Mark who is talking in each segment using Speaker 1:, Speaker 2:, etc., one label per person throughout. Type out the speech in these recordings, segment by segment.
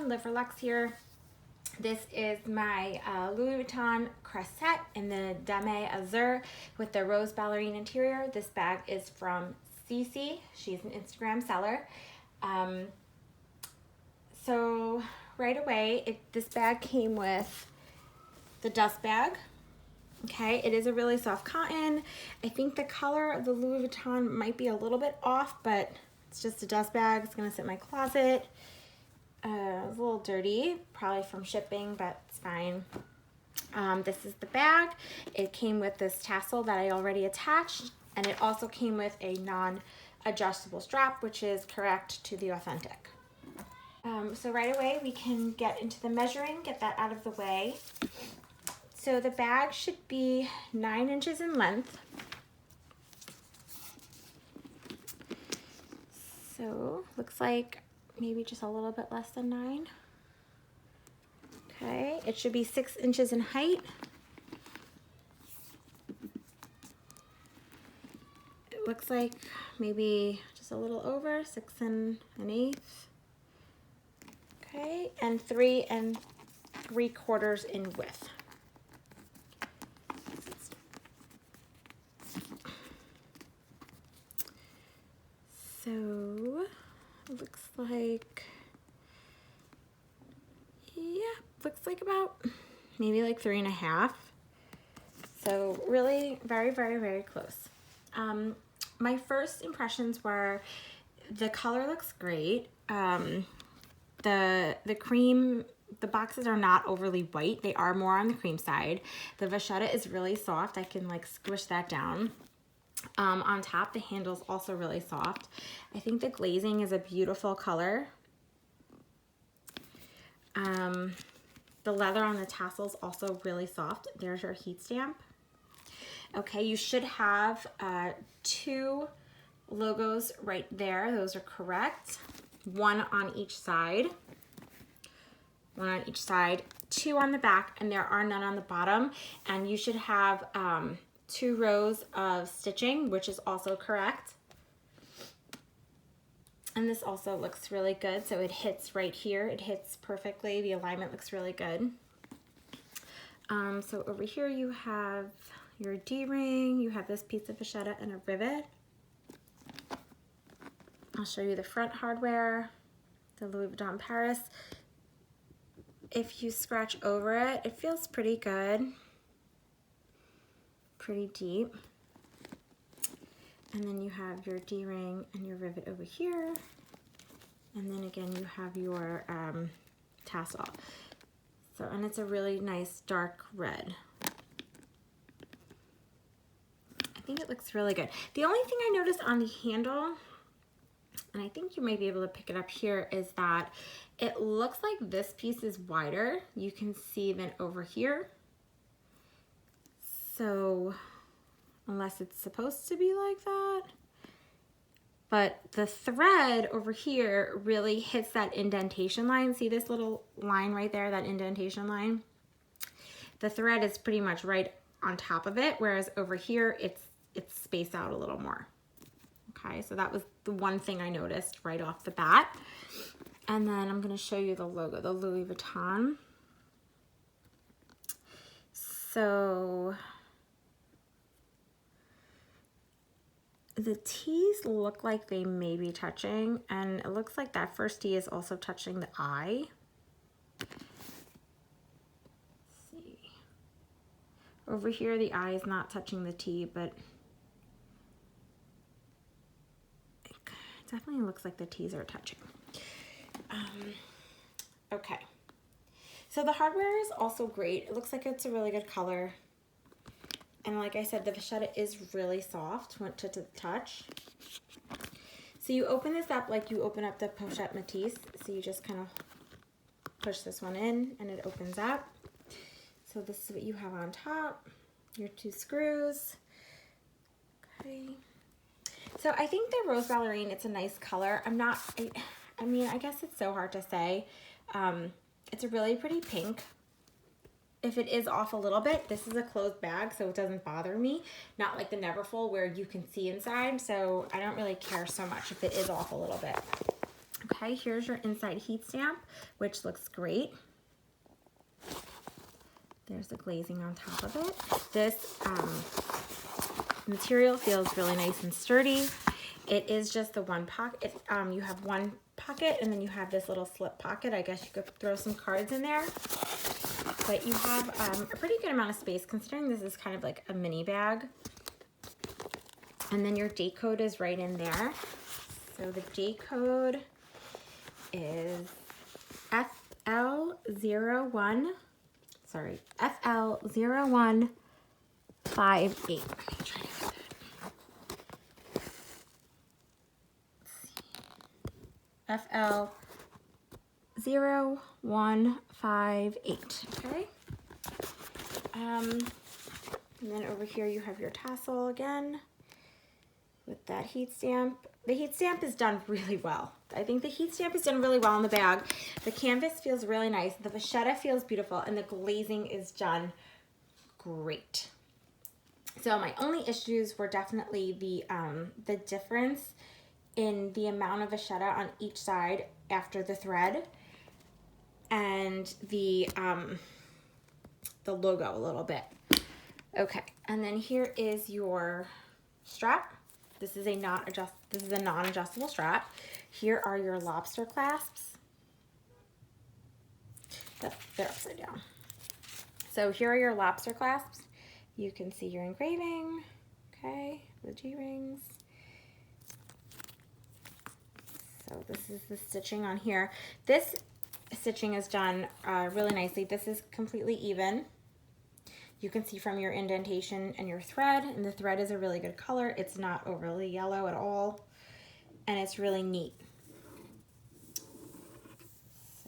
Speaker 1: everyone, Live for Lux here. This is my Louis Vuitton Crescent in the Dame Azur with the rose ballerine interior. This bag is from Cici. She's an Instagram seller. So right away, this bag came with the dust bag. Okay, it is a really soft cotton. I think the color of the Louis Vuitton might be a little bit off, but it's just a dust bag. It's gonna sit in my closet. It's a little dirty, probably from shipping, but it's fine. This is the bag. It came with this tassel that I already attached, and it also came with a non-adjustable strap, which is correct to the authentic. So right away, we can get into the measuring, get that out of the way. So the bag should be 9 inches in length. So looks like maybe just a little bit less than 9. Okay, it should be 6 inches in height. It looks like maybe just a little over 6 1/8. Okay, and 3 3/4 in width. So it looks like, yeah, looks like about maybe like 3 1/2. So really very, very, very close. My first impressions were the color looks great. The cream, the boxes are not overly white. They are more on the cream side. The vachetta is really soft. I can like squish that down. On top, the handle's also really soft. I think the glazing is a beautiful color. The leather on the tassel's also really soft. There's your heat stamp. Okay, you should have 2 logos right there. Those are correct. 1 on each side. 1 on each side. 2 on the back, and there are none on the bottom. And you should have 2 rows of stitching, which is also correct. And this also looks really good. So it hits right here. It hits perfectly. The alignment looks really good. So over here you have your D-ring. You have this piece of vachetta and a rivet. I'll show you the front hardware, the Louis Vuitton Paris. If you scratch over it, it feels pretty good. Pretty deep. And then you have your D-ring and your rivet over here. And then again, you have your tassel. So, and it's a really nice dark red. I think it looks really good. The only thing I noticed on the handle, and I think you might be able to pick it up here, is that it looks like this piece is wider, you can see, than over here. So, unless it's supposed to be like that. But the thread over here really hits that indentation line. See this little line right there, that indentation line? The thread is pretty much right on top of it, whereas over here it's spaced out a little more. Okay, so that was the one thing I noticed right off the bat. And then I'm gonna show you the logo, the Louis Vuitton. So the T's look like they may be touching, and it looks like that first T is also touching the I. Let's see. Over here, the I is not touching the T, but it definitely looks like the T's are touching. Okay. So the hardware is also great. It looks like it's a really good color. And like I said, the vachetta is really soft to the touch. So you open this up like you open up the pochette Matisse. So you just kind of push this one in and it opens up. So this is what you have on top, your 2 screws. Okay. So I think the rose ballerine, it's a nice color. I mean, I guess it's so hard to say. It's a really pretty pink. If it is off a little bit, this is a closed bag, so it doesn't bother me. Not like the Neverfull where you can see inside, so I don't really care so much if it is off a little bit. Okay, here's your inside heat stamp, which looks great. There's the glazing on top of it. This material feels really nice and sturdy. It is just the one pocket. You have one pocket and then you have this little slip pocket. I guess you could throw some cards in there. But you have a pretty good amount of space considering this is kind of like a mini bag. And then your date code is right in there. So the date code is FL01, sorry, FL0158. Let me try to get that. FL0158, okay? And then over here you have your tassel again with that heat stamp. The heat stamp is done really well. I think the heat stamp is done really well in the bag. The canvas feels really nice. The vachetta feels beautiful and the glazing is done great. So my only issues were definitely the difference in the amount of vachetta on each side after the thread and the logo a little bit. Okay, and then here is your strap. This is a non-adjustable strap. Here are your lobster clasps. They're upside down. So here are your lobster clasps. You can see your engraving, okay, the G-rings. So this is the stitching on here. This stitching is done really nicely. This is completely even. You can see from your indentation and your thread, and the thread is a really good color. It's not overly yellow at all, and it's really neat.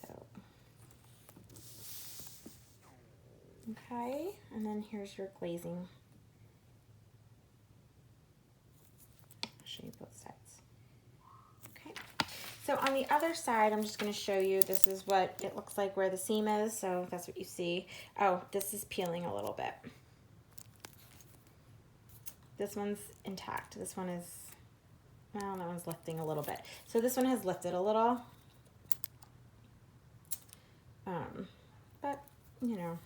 Speaker 1: So, okay, and then here's your glazing. I'll show you both sides. Okay, so on the other side, I'm just going to show you, this is what it looks like where the seam is, so that's what you see. Oh, this is peeling a little bit. This one's intact. This one is, well, that one's lifting a little bit. So this one has lifted a little. But, you know,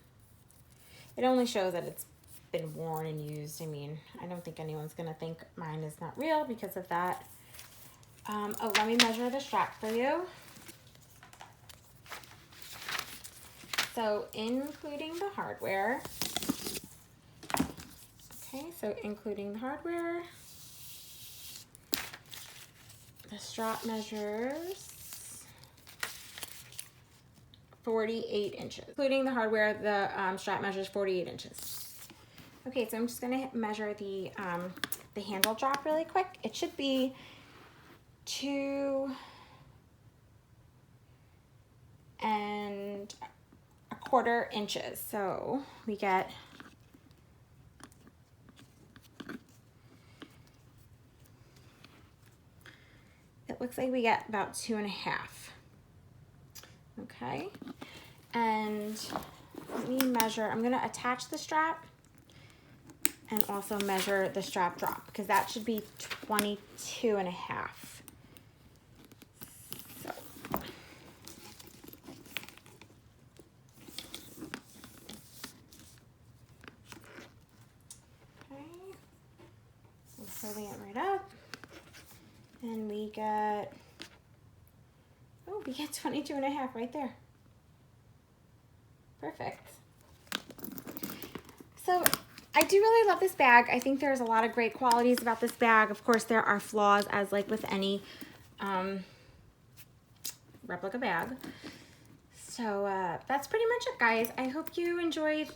Speaker 1: it only shows that it's been worn and used. I mean, I don't think anyone's going to think mine is not real because of that. Oh, let me measure the strap for you. So including the hardware. Okay, so including the hardware, the strap measures 48 inches. Including the hardware, the strap measures 48 inches. Okay, so I'm just gonna measure the handle drop really quick. It should be 2 1/4 inches. So we get looks like we get about 2 1/2. Okay, and let me measure. I'm gonna attach the strap and also measure the strap drop because that should be 22 1/2. So, okay, I'm holding it right up. And we get, oh, we get 22 1/2 right there. Perfect. So I do really love this bag. I think there's a lot of great qualities about this bag. Of course, there are flaws as like with any replica bag. So that's pretty much it, guys. I hope you enjoyed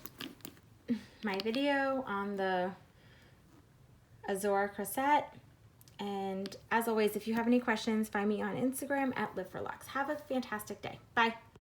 Speaker 1: my video on the Azor Crochet. And as always, if you have any questions, find me on Instagram at Live for Luxe. Have a fantastic day. Bye.